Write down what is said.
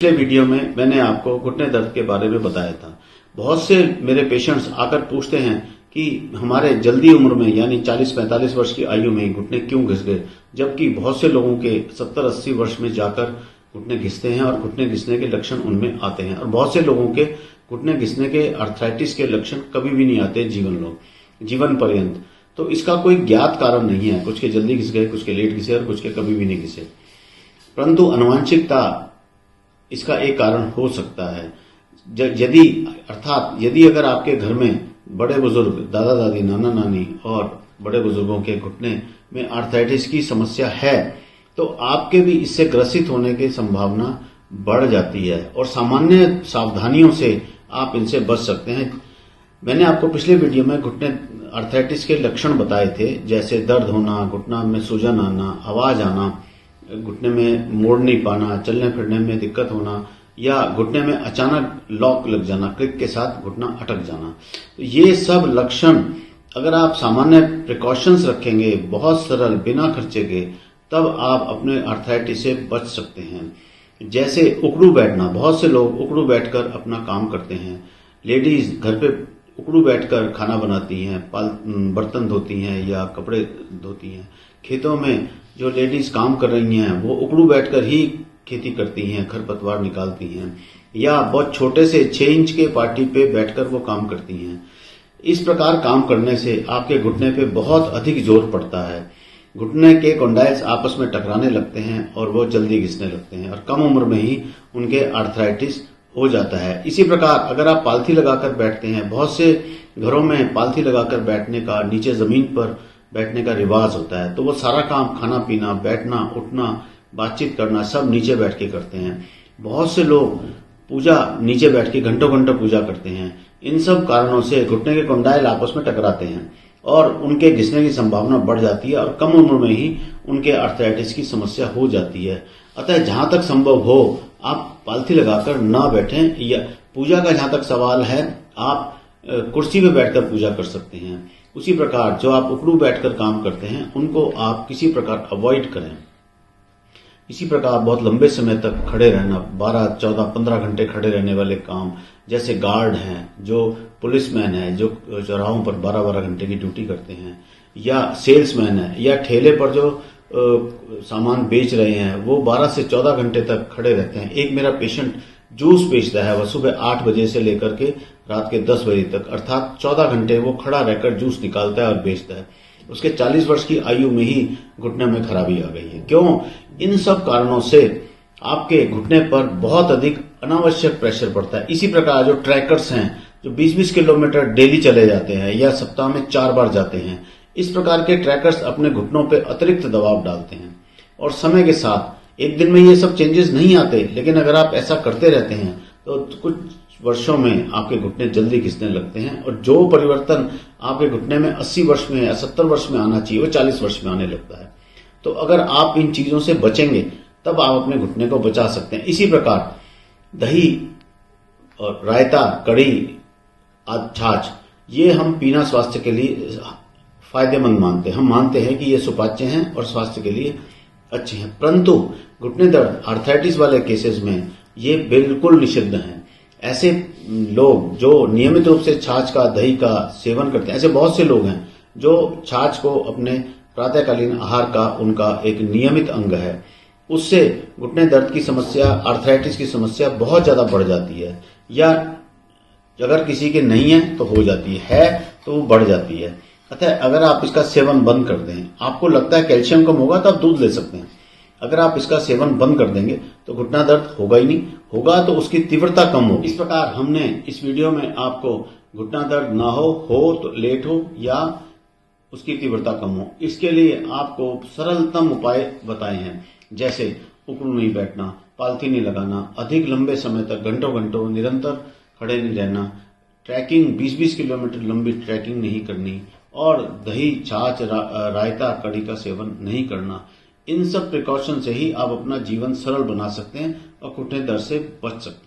पिछले वीडियो में मैंने आपको घुटने दर्द के बारे में बताया था। बहुत से मेरे पेशेंट्स आकर पूछते हैं कि हमारे जल्दी उम्र में यानी 40-45 वर्ष की आयु में घुटने क्यों घिस गए, जबकि बहुत से लोगों के 70-80 वर्ष में जाकर घुटने घिसते हैं और घुटने घिसने के लक्षण उनमें आते हैं। और बहुत से लोगों के घुटने घिसने के अर्थराइटिस के लक्षण कभी भी नहीं आते जीवन पर्यंत। तो इसका कोई ज्ञात कारण नहीं है। कुछ के जल्दी घिस गए, कुछ के लेट घिसे और कुछ के कभी भी नहीं घिसे, परंतु आनुवंशिकता इसका एक कारण हो सकता है। यदि अगर आपके घर में बड़े बुजुर्ग, दादा दादी, नाना नानी और बड़े बुजुर्गों के घुटने में आर्थराइटिस की समस्या है तो आपके भी इससे ग्रसित होने की संभावना बढ़ जाती है और सामान्य सावधानियों से आप इनसे बच सकते हैं। मैंने आपको पिछले वीडियो में घुटने आर्थराइटिस के लक्षण बताए थे, जैसे दर्द होना, घुटना में सूजन आना, आवाज आना, घुटने में मोड़ नहीं पाना, चलने फिरने में दिक्कत होना या घुटने में अचानक लॉक लग जाना, क्लिक के साथ घुटना अटक जाना। तो ये सब लक्षण अगर आप सामान्य प्रिकॉशंस रखेंगे, बहुत सरल, बिना खर्चे के, तब आप अपने आर्थराइटिस से बच सकते हैं। जैसे उकड़ू बैठना, बहुत से लोग उकड़ू बैठकर अपना काम करते हैं। लेडीज घर पे उकड़ू बैठकर खाना बनाती हैं, बर्तन धोती हैं या कपड़े धोती हैं। खेतों में जो लेडीज काम कर रही हैं वो उकड़ू बैठकर ही खेती करती हैं, खरपतवार निकालती हैं, या बहुत छोटे से 6 इंच के पार्टी पे बैठकर वो काम करती हैं। इस प्रकार काम करने से आपके घुटने पे बहुत अधिक जोर पड़ता है। घुटने के कॉन्डाइल्स आपस में टकराने लगते हैं और वो जल्दी घिसने लगते हैं और कम उम्र में ही उनके आर्थराइटिस हो जाता है। इसी प्रकार अगर आप पालथी लगाकर बैठते हैं, बहुत से घरों में पालथी लगाकर बैठने का, नीचे जमीन पर बैठने का रिवाज होता है, तो वो सारा काम, खाना पीना, बैठना, उठना, बातचीत करना, सब नीचे बैठ के करते हैं। बहुत से लोग पूजा नीचे बैठ के घंटों घंटों पूजा करते हैं। इन सब कारणों से घुटने के कॉन्डाइल आपस में टकराते हैं और उनके घिसने की संभावना बढ़ जाती है और कम उम्र में ही उनके आर्थराइटिस की समस्या हो जाती है। अतः जहां तक संभव हो आप पालथी लगाकर ना बैठें, या पूजा का जहां तक सवाल है आप कुर्सी पे बैठकर पूजा कर सकते हैं। उसी प्रकार जो आप उकड़ू बैठकर काम करते हैं उनको आप किसी प्रकार अवॉइड करें। इसी प्रकार बहुत लंबे समय तक खड़े रहना, 12, 14, 15 घंटे खड़े रहने वाले काम, जैसे गार्ड हैं, जो पुलिसमैन हैं, जो चौराहों पर 12-12 घंटे की ड्यूटी करते हैं, या सेल्समैन है, या ठेले पर जो सामान बेच रहे हैं वो 12 से 14 घंटे तक खड़े रहते हैं। एक मेरा पेशेंट जूस बेचता है, वह सुबह 8 बजे से लेकर के रात के 10 बजे तक, अर्थात 14 घंटे वो खड़ा रहकर जूस निकालता है और बेचता है। उसके 40 वर्ष की आयु में ही घुटने में खराबी आ गई है। क्यों? इन सब कारणों से आपके घुटने पर बहुत अधिक अनावश्यक प्रेशर पड़ता है। इसी प्रकार जो ट्रैकर्स हैं, जो 20-20 किलोमीटर डेली चले जाते हैं या सप्ताह में 4 बार जाते हैं, इस प्रकार के ट्रैकर्स अपने घुटनों पे अतिरिक्त दबाव डालते हैं और समय के साथ एक दिन में ये सब चेंजेस नहीं आते, लेकिन अगर आप ऐसा करते रहते हैं तो कुछ वर्षों में आपके घुटने जल्दी घिसने लगते हैं और जो परिवर्तन आपके घुटने में 80 वर्ष में या 70 वर्ष में आना चाहिए वो 40 वर्ष में आने लगता है। तो अगर आप इन चीजों से बचेंगे तब आप अपने घुटने को बचा सकते हैं। इसी प्रकार दही और रायता, कढ़ी, छाछ, ये हम पीना स्वास्थ्य के लिए फायदेमंद मानते हैं। हम मानते हैं कि ये सुपाच्य हैं और स्वास्थ्य के लिए अच्छे हैं, परंतु घुटने दर्द आर्थराइटिस वाले केसेस में ये बिल्कुल निषिद्ध हैं। ऐसे लोग जो नियमित रूप से छाछ का, दही का सेवन करते हैं, ऐसे बहुत से लोग हैं जो छाछ को अपने प्रातःकालीन आहार का उनका एक नियमित अंग है, उससे घुटने दर्द की समस्या, आर्थराइटिस की समस्या बहुत ज्यादा बढ़ जाती है, या अगर किसी के नहीं है तो हो जाती है तो वो बढ़ जाती है। अतः अगर आप इसका सेवन बंद कर दें, आपको लगता है कैल्शियम कम होगा तो आप दूध ले सकते हैं। अगर आप इसका सेवन बंद कर देंगे तो घुटना दर्द होगा ही नहीं, होगा तो उसकी तीव्रता कम होगी। इस प्रकार हमने इस वीडियो में आपको घुटना दर्द ना हो तो लेट हो या उसकी तीव्रता कम हो, इसके लिए आपको सरलतम उपाय बताए हैं, जैसे उकड़ू नहीं बैठना, पालथी नहीं लगाना, अधिक लंबे समय तक घंटों घंटों निरंतर खड़े नहीं रहना, ट्रैकिंग 20-20 किलोमीटर लंबी ट्रैकिंग नहीं करनी, और दही, छाछ, रायता, कढ़ी का सेवन नहीं करना। इन सब प्रिकॉशन से ही आप अपना जीवन सरल बना सकते हैं और घुटने दर्द से बच सकते हैं।